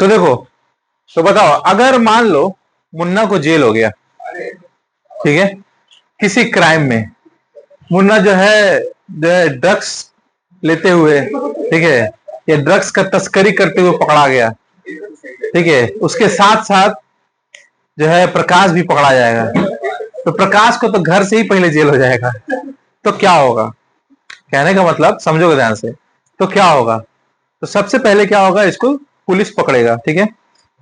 तो देखो, तो बताओ, अगर मान लो मुन्ना को जेल हो गया, ठीक है, किसी क्राइम में, मुन्ना जो है ड्रग्स लेते हुए, ठीक है, या ड्रग्स का तस्करी करते हुए पकड़ा गया, ठीक है, उसके साथ साथ जो है प्रकाश भी पकड़ा जाएगा, तो प्रकाश को तो घर से ही पहले जेल हो जाएगा, तो क्या होगा? कहने का मतलब समझोगे ध्यान से, तो क्या होगा? तो सबसे पहले क्या होगा, इसको पुलिस पकड़ेगा, ठीक है,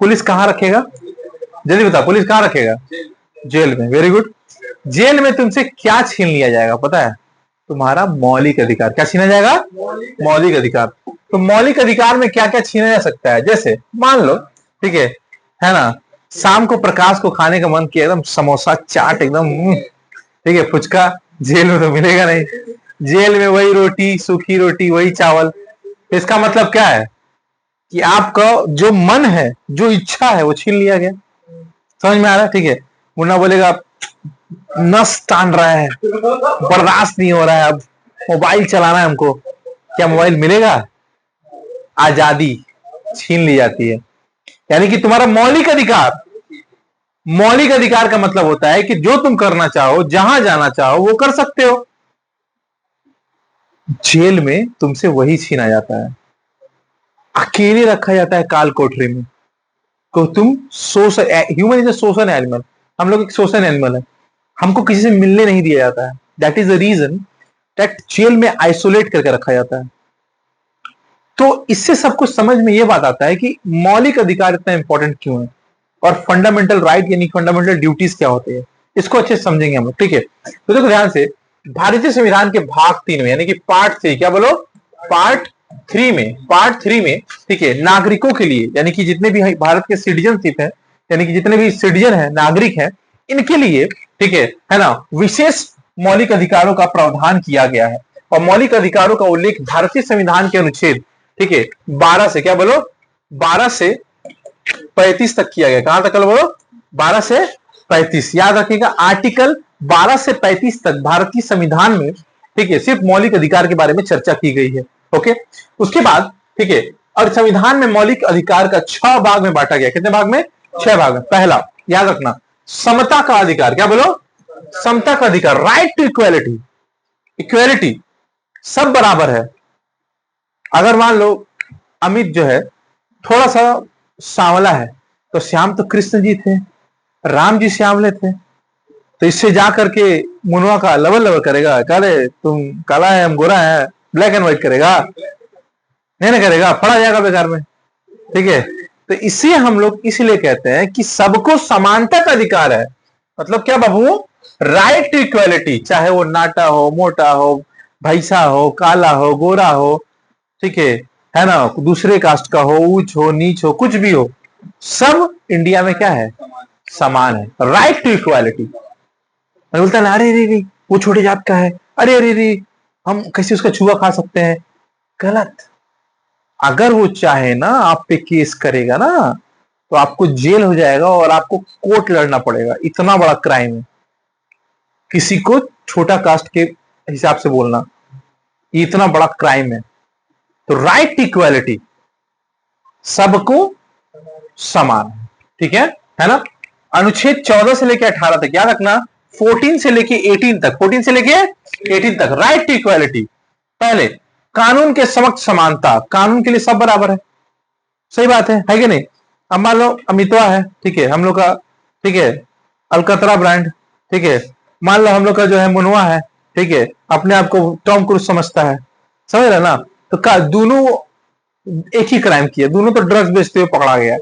पुलिस कहां रखेगा? जल्दी बता, पुलिस कहां रखेगा? जेल में। Very good. जेल में तुमसे क्या छीन लिया जाएगा पता है? तुम्हारा मौलिक अधिकार। क्या छीना जाएगा? मौलिक अधिकार। तो मौलिक अधिकार में क्या क्या छीना जा सकता है? जैसे मान लो, ठीक है ना, शाम को प्रकाश को खाने का मन किया, एकदम समोसा चाट एकदम, ठीक है, फुचका, जेल में तो मिलेगा नहीं, जेल में वही रोटी, सूखी रोटी, वही चावल। तो इसका मतलब क्या है कि आपका जो मन है, जो इच्छा है, वो छीन लिया गया। समझ में आ रहा है? ठीक है। मुन्ना बोलेगा नस तान रहा है, बर्दाश्त नहीं हो रहा है, अब मोबाइल चलाना है हमको, क्या मोबाइल मिलेगा? आजादी छीन ली जाती है। यानी कि तुम्हारा मौलिक अधिकार, मौलिक अधिकार का मतलब होता है कि जो तुम करना चाहो, जहां जाना चाहो, वो कर सकते हो। जेल में तुमसे वही छीना जाता है, अकेले रखा जाता है काल कोठरी में। तो तुम social, human is a social animal, हम लोग एक सोशल एनिमल है, हमको किसी से मिलने नहीं दिया जाता है। That is the reason that jail में आइसोलेट करके रखा जाता है। तो इससे सब कुछ समझ में यह बात आता है कि मौलिक अधिकार इतना इंपॉर्टेंट क्यों है, और फंडामेंटल राइट यानी फंडामेंटल ड्यूटीज क्या होती है, इसको अच्छे से समझेंगे हम लोग। ठीक है, तो देखो ध्यान से, भारतीय संविधान के भाग 3 में, यानी कि पार्ट 3, क्या बोलो, पार्ट थ्री में, ठीक है, नागरिकों के लिए, यानी कि जितने भी भारत के सिटीजनशिप है, यानी कि जितने भी सिटीजन है, नागरिक है, इनके लिए, ठीक है ना, विशेष मौलिक अधिकारों का प्रावधान किया गया है। और मौलिक अधिकारों का उल्लेख भारतीय संविधान के अनुच्छेद, ठीक है, 12 से, क्या बोलो, 12 से 35 तक किया गया। कहां तक बोलो? 12 से 35। याद रखिएगा, आर्टिकल 12 से 35 तक भारतीय संविधान में, ठीक है, सिर्फ मौलिक अधिकार के बारे में चर्चा की गई है। ओके, उसके बाद, ठीक है, और संविधान में मौलिक अधिकार का 6 भाग में बांटा गया। कितने भाग में? 6 भाग में। पहला, याद रखना, समता का अधिकार। क्या बोलो? समता का अधिकार, राइट टू इक्वालिटी। इक्वालिटी, सब बराबर है। अगर मान लो अमित जो है थोड़ा सा सांवला है, तो श्याम तो कृष्ण जी थे, राम जी श्यामले थे, तो इससे जाकर के मुनवा का लवल लवल करेगा, काले तुम काला है, हम गोरा है, ब्लैक एंड व्हाइट करेगा? नहीं करेगा, पड़ा जाएगा बेकार में। ठीक है, तो इसे हम लोग इसलिए कहते हैं कि सबको समानता का अधिकार है। मतलब क्या बाबू? राइट टू इक्वालिटी, चाहे वो नाटा हो, मोटा हो, भैंसा हो, काला हो, गोरा हो, ठीक है ना, दूसरे कास्ट का हो, ऊंच हो, नीच हो, कुछ भी हो, सब इंडिया में क्या है? समान है। Right to equality. बोलता है ना, अरे रे रे वो छोटे जात का है, अरे अरे रे हम कैसे उसका छुआ खा सकते हैं? गलत। अगर वो चाहे ना, आप पे केस करेगा ना, तो आपको जेल हो जाएगा और आपको कोर्ट लड़ना पड़ेगा। इतना बड़ा क्राइम है किसी को छोटा कास्ट के हिसाब से बोलना, इतना बड़ा क्राइम है। तो राइट इक्वालिटी, सबको समान, ठीक है ना। अनुच्छेद 14 से लेकर 18 तक, याद रखना, 14 से लेके 18 तक, 14 से लेके 18 तक, राइट टू इक्वालिटी। पहले, कानून के समक्ष समानता, कानून के लिए सब बराबर है। सही बात है कि नहीं? अब मान लो अमितवा है, ठीक है, हम लोग का, ठीक है, अलकतरा ब्रांड, ठीक है, मान लो हम लोग का जो है मुनवा है, ठीक है, अपने आप को टॉम क्रूज समझता है, समझ रहे ना? तो दोनों एक ही क्राइम किया, दोनों तो ड्रग्स बेचते हुए पकड़ा गया।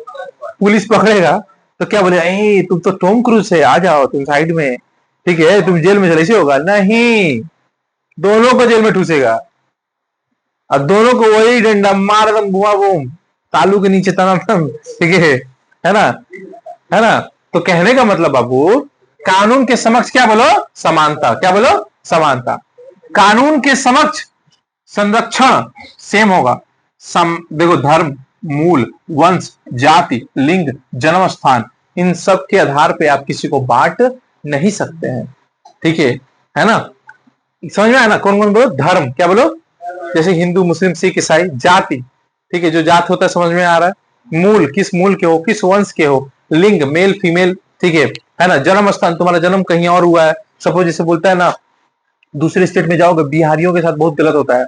पुलिस पकड़ेगा तो क्या बोलेगा? तुम तो टॉम क्रूज है, आ जाओ तुम साइड में, ठीक है, तुम जेल में चले, ऐसे होगा नहीं, दोनों को जेल में ठूसेगा, और दोनों को वही डंडा मार, दम बुआ बूम, तालू के नीचे तना, ठीक है ना, है ना? तो कहने का मतलब बाबू, कानून के समक्ष क्या बोलो? समानता। क्या बोलो? समानता। कानून के समक्ष संरक्षण सेम होगा। देखो, धर्म, मूल, वंश, जाति, लिंग, जन्म स्थान, इन सब के आधार पे आप किसी को बांट नहीं सकते हैं। ठीक है ना? समझ में आया ना? कौन कौन बोलो? धर्म, क्या बोलो? जैसे हिंदू, मुस्लिम, सिख, ईसाई। जाति, ठीक है, जो जात होता है, समझ में आ रहा है? मूल, किस मूल के हो, किस वंश के हो, लिंग मेल फीमेल, ठीक है ना, जन्म स्थान, तुम्हारा जन्म कहीं और हुआ है, सपोज जैसे बोलता है ना दूसरे स्टेट में जाओगे, बिहारियों के साथ बहुत गलत होता है,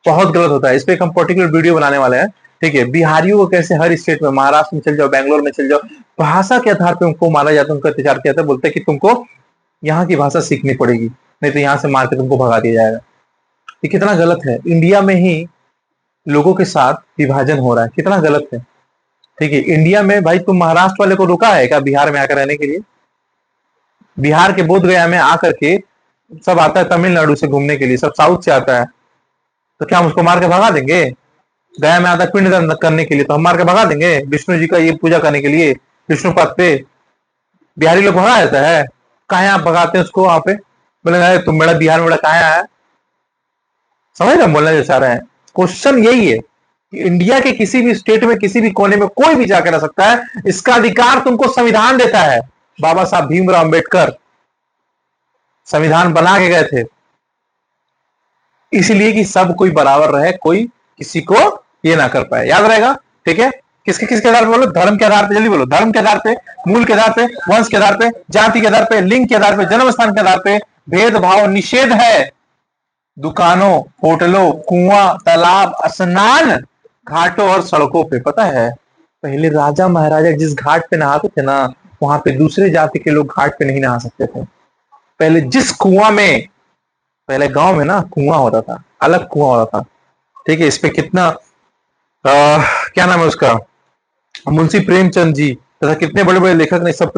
बहुत गलत होता है, इस पे एक हम पर्टिकुलर वीडियो बनाने वाले हैं, ठीक है। बिहारियों को कैसे हर स्टेट में, महाराष्ट्र में चल जाओ, बैंगलोर में चल जाओ, भाषा के आधार पर उनको मारा जाता है, उनका अत्याचार किया जाता है, बोलते हैं कि तुमको यहाँ की भाषा सीखनी पड़ेगी, नहीं तो यहाँ से मार के तुमको भगा दिया जाएगा। ये कितना गलत है, इंडिया में ही लोगों के साथ विभाजन हो रहा है, कितना गलत है, ठीक है। इंडिया में भाई तुम महाराष्ट्र वाले को रोका है क्या बिहार में आकर रहने के लिए? बिहार के बोध गया में आकर के सब आता है तमिलनाडु से घूमने के लिए, सब साउथ से आता है, तो क्या हम उसको मार के भगा देंगे? गया में आता है पिंडदान करने के लिए, तो हम मार के भगा देंगे? विष्णु जी का ये पूजा करने के लिए विष्णुपद पे बिहारी लोग भगा देता है? कहा आप भगाते हैं उसको वहां पे? बोले तुम मेरा बिहार में कहा है? समझ रहे बोलना जो चाह रहे हैं? क्वेश्चन यही है कि इंडिया के किसी भी स्टेट में, किसी भी कोने में कोई भी जाकर रह सकता है, इसका अधिकार तुमको संविधान देता है। बाबा साहब भीमराव अंबेडकर संविधान बना के गए थे इसलिए कि सब कोई बराबर रहे, कोई किसी को ये ना कर पाए, याद रहेगा, ठीक है। किसके किसके आधार पर बोलो? धर्म के आधार पे, जल्दी बोलो, धर्म के आधार पे, मूल के आधार पे, वंश के आधार पे, जाति के आधार पे, लिंग के आधार पे, जन्म स्थान के आधार पे भेदभाव निषेध है। दुकानों, होटलों, कुआं, तालाब, स्नान घाटों और सड़कों पे, पता है पहले राजा महाराजा जिस घाट पे नहाते थे ना, वहां पे दूसरे जाति के लोग घाट पे नहीं नहा सकते थे। पहले जिस कुआं में, पहले गांव में ना कुआं होता था, अलग कुआं होता था, ठीक है। इस पे कितना क्या नाम है उसका, मुंशी प्रेमचंद जी तथा कितने बड़े बड़े लेखक ने सब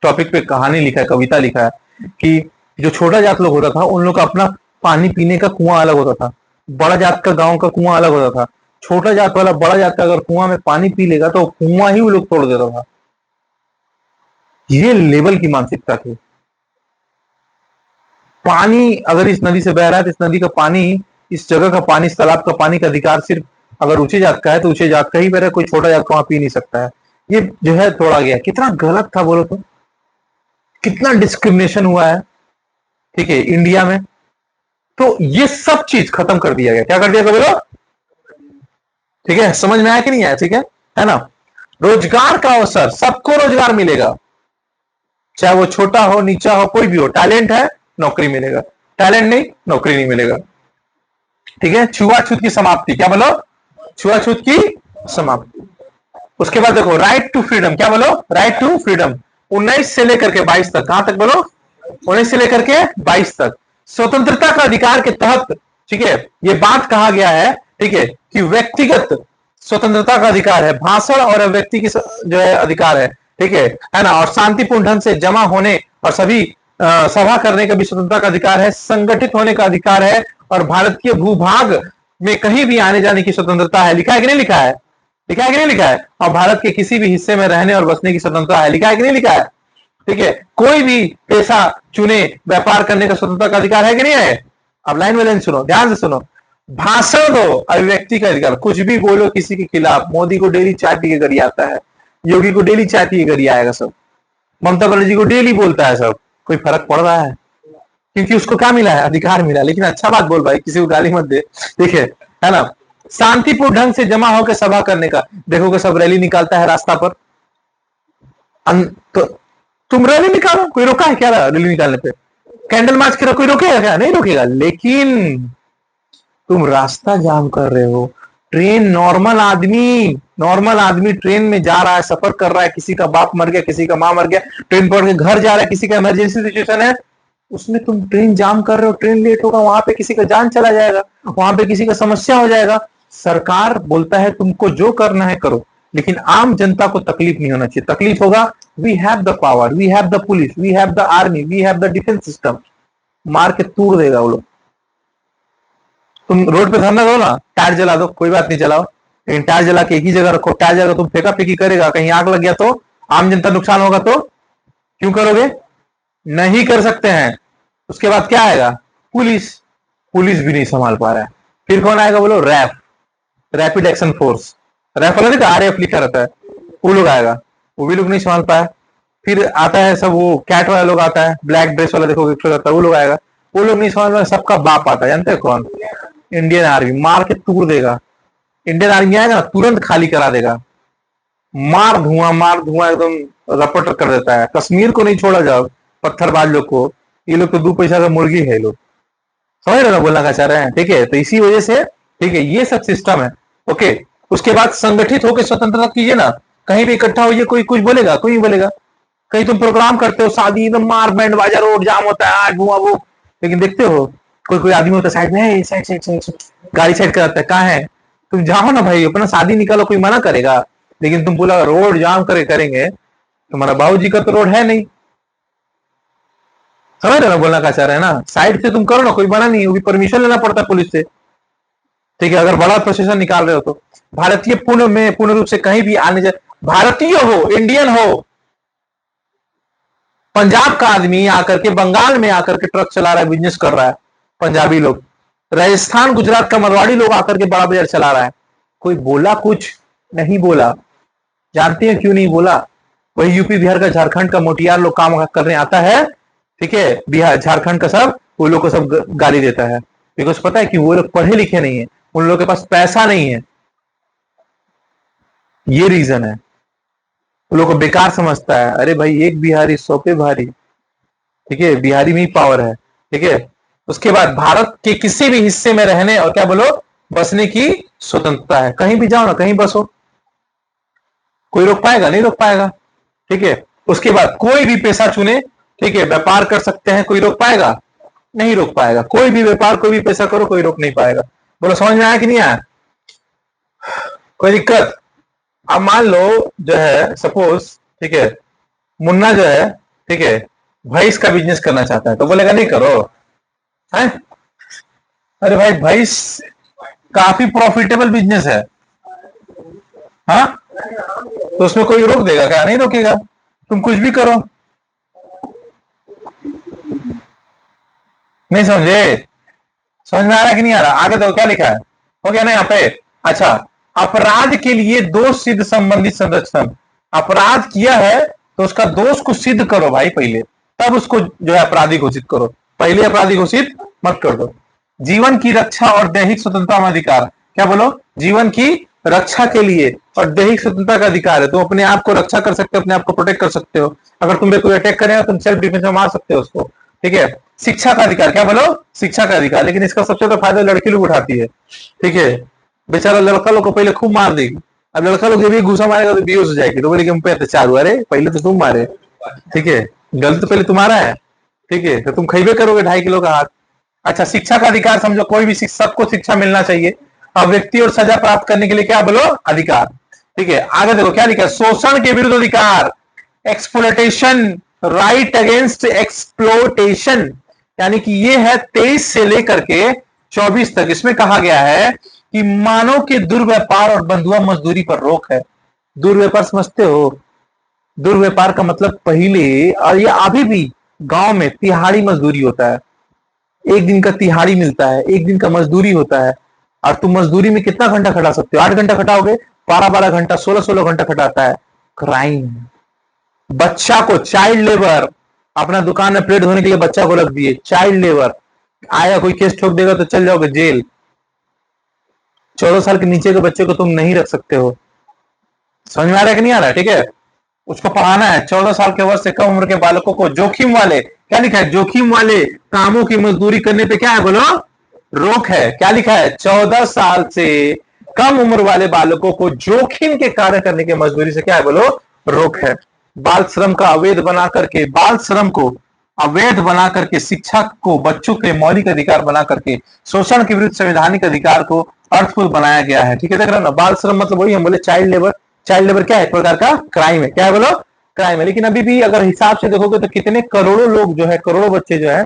टॉपिक पे कहानी लिखा है, कविता लिखा है कि जो छोटा जात लोग होता था उन लोग का अपना पानी पीने का कुआं अलग होता था, बड़ा जात का गांव का कुआं अलग होता था। छोटा जात वाला बड़ा जात का अगर कुआं में पानी पी लेगा तो कुआं ही वो लोग तोड़ देता था। ये लेवल की मानसिकता थी। पानी अगर इस नदी से बह रहा है तो इस नदी का पानी, इस जगह का पानी, इस तालाब का पानी का अधिकार सिर्फ अगर ऊंचे जात का है तो ऊंचे जात का ही बह रहा है, कोई छोटा जात का वहां पी नहीं सकता है। ये जो है तोड़ा गया, कितना गलत था बोलो तो, कितना डिस्क्रिमिनेशन हुआ है, ठीक है, इंडिया में। तो ये सब चीज खत्म कर दिया गया, क्या कर दिया बोलो, ठीक है, समझ में आया कि नहीं आया, ठीक है ना। रोजगार का अवसर, सबको रोजगार मिलेगा, चाहे वो छोटा हो, नीचा हो, कोई भी हो, टैलेंट है नौकरी मिलेगा, टैलेंट नहीं नौकरी नहीं मिलेगा, ठीक है। छुआछूत की समाप्ति, क्या बोलो, छुआछूत की समाप्ति। उसके बाद देखो राइट टू फ्रीडम, क्या बोलो, राइट टू फ्रीडम, 19 से लेकर के 22 तक, कहां तक बोलो, 19 से लेकर के 22 तक स्वतंत्रता का अधिकार के तहत, ठीक है, ये बात कहा गया है, ठीक है, कि व्यक्तिगत स्वतंत्रता का अधिकार है, भाषण और अभिव्यक्ति की जो है अधिकार है, ठीक है ना, और शांतिपूर्ण ढंग से जमा होने और सभी सभा करने का भी स्वतंत्रता का अधिकार है, संगठित होने का अधिकार है, और भारत के भूभाग में कहीं भी आने जाने की स्वतंत्रता है। लिखा है कि नहीं लिखा है, लिखा है कि नहीं लिखा है, और भारत के किसी भी हिस्से में रहने और बसने की स्वतंत्रता है। लिखा है कि नहीं लिखा है, ठीक है। कोई भी पेशा चुने, व्यापार करने का स्वतंत्रता का अधिकार है कि नहीं है। अब लाइन में लाइन सुनो, ध्यान से सुनो, भाषण दो, अभिव्यक्ति का अधिकार, कुछ भी बोलो किसी के खिलाफ। मोदी को डेली चाय पी के करी आता है, योगी को डेली चाय पी के करी आएगा सब, ममता बनर्जी को डेली बोलता है सब, कोई फर्क पड़ रहा है? क्योंकि उसको क्या मिला है, अधिकार मिला। लेकिन अच्छा बात बोल भाई, किसी को गाली मत दे, ठीक है ना। शांतिपूर्ण ढंग से जमा होकर सभा करने का, देखोगे सब रैली निकालता है रास्ता पर, तो तुम रैली निकालो, कोई रोका है क्या रैली निकालने पे? कैंडल मार्च करो, कोई रोकेगा क्या? नहीं रोकेगा। लेकिन तुम रास्ता जाम कर रहे हो, ट्रेन, नॉर्मल आदमी ट्रेन में जा रहा है, सफर कर रहा है, किसी का बाप मर गया, किसी का मां मर गया, ट्रेन पकड़ के घर जा रहा है, किसी का इमरजेंसी सिचुएशन है, उसमें तुम ट्रेन जाम कर रहे हो, ट्रेन लेट होगा, वहां पे किसी का जान चला जाएगा, वहां पे किसी का समस्या हो जाएगा। सरकार बोलता है तुमको जो करना है करो, लेकिन आम जनता को तकलीफ नहीं होना चाहिए। तकलीफ होगा, we have the power, we have the police, we have the army, we have the defence system, मार के तूड़ देगा वो लोग। तुम रोड पे धरना दो ना, टायर जला दो, कोई बात नहीं जलाओ, लेकिन टायर जला के एक ही जगह रखो। टायर जगह तुम फेंका फेंकी करेगा, कहीं आग लग गया तो, आम जनता नुकसान होगा तो क्यों करोगे? नहीं कर सकते हैं। उसके बाद क्या आएगा? पुलिस, पुलिस भी नहीं संभाल पा रहा है। फिर कौन आएगा बोलो? रैफ, रैपिड एक्शन फोर्स, रैफ वाला नहीं, आरएफ लिखा रहता है, वो लोग आएगा, वो भी लोग नहीं संभाल पाया। फिर आता है सब वो कैट वाला लोग आता है, ब्लैक ड्रेस वाला देखोगे, वो लोग आएगा, वो लोग नहीं संभाल पाए। सबका बाप आता है, जानते हैं कौन? इंडियन आर्मी, मार के तूड़ देगा। इंडियन आर्मी आएगा ना, तुरंत खाली करा देगा, मार धुआं एकदम रपट कर देता है। कश्मीर को नहीं छोड़ा जाओ, पत्थरबाज लोग को, ये लोग तो दो पैसा का मुर्गी है ये लोग। समझ रहे हो ना बोलना क्या चाह रहे हैं? ठीक है, तो इसी वजह से ठीक है ये सब सिस्टम है। ओके, उसके बाद संगठित होकर स्वतंत्रता कीजिए ना, कहीं भी इकट्ठा होइए, कोई कुछ बोलेगा? कोई नहीं बोलेगा। कहीं तुम प्रोग्राम करते हो, शादी एकदम मार बैंड बाजा, रोड जाम होता है, आज हुआ वो, लेकिन देखते हो कोई कोई आदमी होता है साइड में, साइड साइड साइड, गाड़ी साइड कराता है, कहाँ है? तुम जाओ ना भाई, अपना शादी निकालो, कोई मना करेगा? लेकिन तुम बोला रोड जाम करेंगे, तुम्हारा बाबूजी का तो रोड है नहीं। समझ रहे हो ना बोलना क्या चाह रहे हैं ना? साइड से तुम करो ना, कोई मना नहीं, वो भी परमिशन लेना पड़ता है पुलिस से। ठीक है, अगर बड़ा प्रोसेशन निकाल रहे हो तो। भारतीय पूर्ण रूप से कहीं भी आने जाए, भारतीय हो, इंडियन हो, पंजाब का आदमी आकर के, बंगाल में आकर के ट्रक चला रहा है, बिजनेस कर रहा है, पंजाबी लोग, राजस्थान गुजरात का मरवाड़ी लोग आकर के बड़ा बाजार चला रहा है, कोई बोला? कुछ नहीं बोला। जानते हैं क्यों नहीं बोला? वही यूपी बिहार का, झारखंड का मोटियार लोग काम करने आता है, ठीक है, बिहार झारखंड का सब, वो लोग को सब गाली देता है, बिकॉज पता है कि वो लोग पढ़े लिखे नहीं है, उन लोगों के पास पैसा नहीं है, ये रीजन है। वो लोग को बेकार समझता है। अरे भाई, एक बिहारी 100 पे भारी। ठीक है, बिहारी में ही पावर है। ठीक है, उसके बाद भारत के किसी भी हिस्से में रहने और क्या बोलो, बसने की स्वतंत्रता है। कहीं भी जाओ ना, कहीं बसो, कोई रोक पाएगा? नहीं रोक पाएगा। ठीक है, उसके बाद कोई भी पेशा चुने, ठीक है, व्यापार कर सकते हैं, कोई रोक पाएगा? नहीं रोक पाएगा। कोई भी व्यापार, कोई भी पेशा करो, कोई रोक नहीं पाएगा। बोलो समझ में आया कि नहीं आया? कोई दिक्कत? अब मान लो जो है, सपोज, ठीक है, मुन्ना जो है, ठीक है, भैंस का बिजनेस करना चाहता है, तो बोलेगा नहीं करो, है? अरे भाई, भैंस काफी प्रॉफिटेबल बिजनेस है, हाँ, तो उसमें कोई रोक देगा क्या? नहीं रोकेगा, तुम कुछ भी करो। नहीं समझे? समझ में आ रहा है कि नहीं आ रहा? आगे तो क्या लिखा है, हो गया ना यहाँ पे? अच्छा, अपराध के लिए दोष सिद्ध संबंधित संरक्षण। अपराध किया है तो उसका दोष को सिद्ध करो भाई पहले, तब उसको जो है अपराधी घोषित करो, पहले अपराधी घोषित मत कर दो। जीवन की रक्षा और दैहिक स्वतंत्रता में अधिकार। क्या बोलो? जीवन की रक्षा के लिए और दैहिक स्वतंत्रता का अधिकार है, तुम अपने आप को रक्षा कर सकते हो, अपने आप को प्रोटेक्ट कर सकते हो। अगर तुम्हें कोई अटैक करेगा, तुम सेल्फ डिफेंस में मार सकते हो उसको। ठीक है, शिक्षा का अधिकार। क्या बोलो? शिक्षा का अधिकार। लेकिन इसका सबसे ज्यादा फायदा लड़की लोग उठाती है। ठीक है, बेचारा लड़का लोग को पहले खूब मार देगी, अब लड़का लोग जब भी घुसा मारेगा तो बेहोश हो जाएगी, तो बोले कि हम पे अत्याचार हुआ। अरे पहले तो तुम मारे, ठीक है, गलत तो पहले तुम्हारा है। ठीक है, तो तुम खैबे करोगे 2.5 किलो का हाथ। अच्छा, शिक्षा का अधिकार समझो, कोई भी सबको शिक्षा मिलना चाहिए। अब व्यक्ति और सजा प्राप्त करने के लिए क्या बोलो? अधिकार। ठीक है, आगे देखो क्या लिखा है, शोषण के विरुद्ध अधिकार, एक्सप्लोटेशन, राइट अगेंस्ट एक्सप्लोटेशन, यानी कि ये है 23 से लेकर के 24 तक। इसमें कहा गया है कि मानव के दुर्व्यापार और बंधुआ मजदूरी पर रोक है। दुर्व्यापार समझते हो? दुर्व्यापार का मतलब पहले, और ये अभी भी गांव में तिहाड़ी मजदूरी होता है, एक दिन का तिहाड़ी मिलता है, एक दिन का मजदूरी होता है। और तुम मजदूरी में कितना घंटा खटा सकते हो? 8 घंटा खटाओगे, 12-12 घंटा, 16-16 घंटा खटाता है। क्राइम। बच्चा को चाइल्ड लेबर, अपना दुकान में प्लेट धोने के लिए बच्चा को रख दिए, चाइल्ड लेबर। आया कोई केस ठोक देगा तो चल जाओगे जेल। 14 साल के नीचे के बच्चे को तुम नहीं रख सकते हो। समझ में आ रहा है कि नहीं आ रहा है? ठीक है, उसको पढ़ाना है। 14 साल के वर्ष से कम उम्र के बालकों को जोखिम वाले, क्या लिखा है? जोखिम वाले कामों की मजदूरी करने पे क्या है बोलो? रोक है। क्या लिखा है? 14 साल से कम उम्र वाले बालकों को जोखिम के कार्य करने की मजदूरी से क्या है बोलो? रोक है। बाल श्रम का अवैध बना करके, बाल श्रम को अवैध बना करके, शिक्षा को बच्चों के मौलिक अधिकार बना करके, शोषण के विरुद्ध संवैधानिक अधिकार को अर्थपूर्ण बनाया गया है। ठीक है, देख रहे हो ना? बाल श्रम मतलब वही हम बोले चाइल्ड लेबर। चाइल्ड लेबर क्या है? एक प्रकार का क्राइम है। क्या है बोलो? क्राइम है। लेकिन अभी भी अगर हिसाब से देखोगे तो कितने करोड़ों लोग जो है, करोड़ों बच्चे जो है,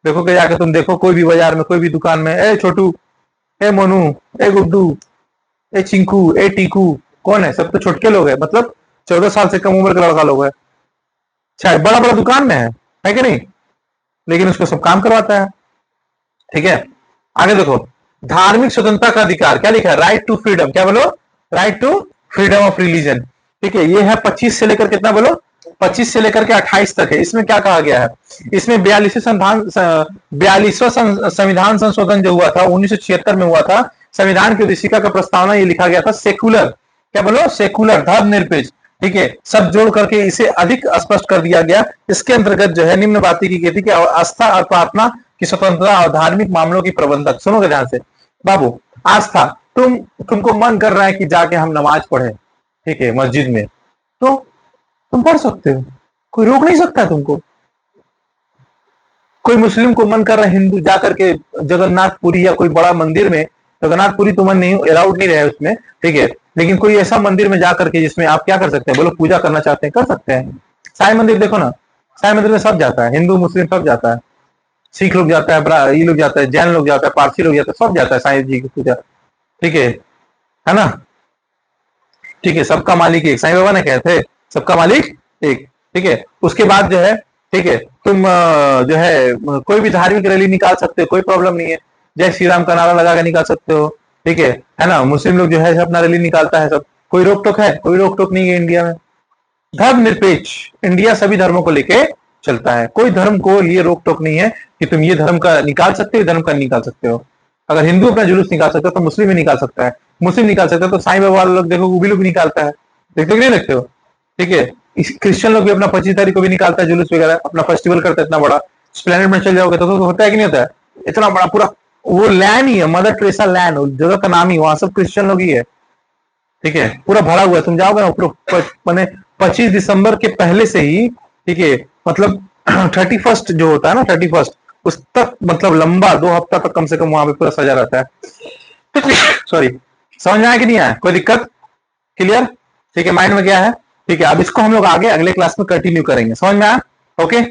देखोगे जाकर तुम देखो कोई भी बाजार में, कोई भी दुकान में, ए छोटू, ए मोनू, ए गुड्डू, ए चिंकू, ए टीकू, कौन है? सब तो छोटके लोग है, मतलब 14 साल से कम उम्र का लड़का लोग है। शायद बड़ा बड़ा दुकान में है कि नहीं? लेकिन उसको सब काम करवाता है। ठीक है, आगे देखो, धार्मिक स्वतंत्रता का अधिकार। क्या लिखा है? Right to freedom. क्या बोलो? Right to freedom of religion. ठीक है, ये है 25 से लेकर कितना बोलो? 25 से लेकर के 28 तक है। इसमें क्या कहा गया है? इसमें 42वां संविधान संशोधन जो हुआ था 1976 में हुआ था, संविधान की उद्देशिका का प्रस्तावना ये लिखा गया था, सेकुलर क्या बोलो, सेकुलर, धर्मनिरपेक्ष, ठीक है, सब जोड़ करके इसे अधिक स्पष्ट कर दिया गया। इसके अंतर्गत जो है निम्न बातें की गई थी कि आस्था और प्रार्थना की स्वतंत्रता और धार्मिक मामलों की प्रबंधक। सुनोगे ध्यान से बाबू, आस्था, तुमको मन कर रहा है कि जाके हम नमाज पढ़े, ठीक है, मस्जिद में, तो तुम पढ़ सकते हो, कोई रोक नहीं सकता तुमको। कोई मुस्लिम को मन कर रहा है हिंदू जाकर के जगन्नाथपुरी या कोई बड़ा मंदिर में, जगन्नाथपुरी तो मन नहीं, अलाउड नहीं रहे उसमें, ठीक है, लेकिन कोई ऐसा मंदिर में जाकर के जिसमें आप क्या कर सकते हैं, बोलो पूजा करना चाहते हैं, कर सकते हैं। साईं मंदिर देखो ना, साईं मंदिर में सब जाता है, हिंदू मुस्लिम सब जाता है, सिख लोग जाता है, ये लोग जाता है, जैन लोग जाता है, पारसी लोग जाता है, सब जाता है साईं जी की पूजा, ठीक है ना, ठीक है, सबका मालिक एक, साईं बाबा ने कहे थे सबका मालिक एक, ठीक है। उसके बाद जो है, ठीक है, तुम जो है कोई भी धार्मिक रैली निकाल सकते हो, कोई प्रॉब्लम नहीं है, जय श्री राम का नारा लगा के निकाल सकते हो, ठीक है ना। मुस्लिम लोग जो है अपना रैली निकालता है सब, कोई रोक टोक है, कोई रोक टोक नहीं है इंडिया में। धर्मनिरपेक्ष इंडिया सभी धर्मों को लेके चलता है, कोई धर्म को लिए रोक टोक नहीं है कि तुम ये धर्म का निकाल सकते हो, धर्म का निकाल सकते हो। अगर हिंदू अपना जुलूस निकाल सकता है तो मुस्लिम भी निकाल सकता है, मुस्लिम निकाल सकता है तो साईं बाबा वाले लोग देखो, वो भी लोग निकालता है, देखते हो कि नहीं देखते हो, ठीक है। क्रिश्चियन लोग भी अपना 25 तारीख को भी निकालता है जुलूस वगैरह, अपना फेस्टिवल करता है इतना बड़ा। प्लेनेट में चल जाओगे तो होता है कि नहीं होता है, इतना बड़ा पूरा वो लैंड ही है, मदर टेरेसा लैंड, जगह का नाम ही, वहां सब क्रिश्चियन लोग ही है, ठीक है, पूरा भरा हुआ है। तुम जाओगे ना मैंने 25 दिसंबर के पहले से ही, ठीक है, मतलब 31st जो होता है ना, 31st उस तक, मतलब लंबा 2 हफ्ता तक कम से कम वहां पे पूरा सजा रहता है। सॉरी, समझ में आया कि नहीं आया, कोई दिक्कत, क्लियर, ठीक है, माइंड में क्या है, ठीक है। अब इसको हम लोग आगे अगले क्लास में कंटिन्यू करेंगे, समझ में आया, ओके।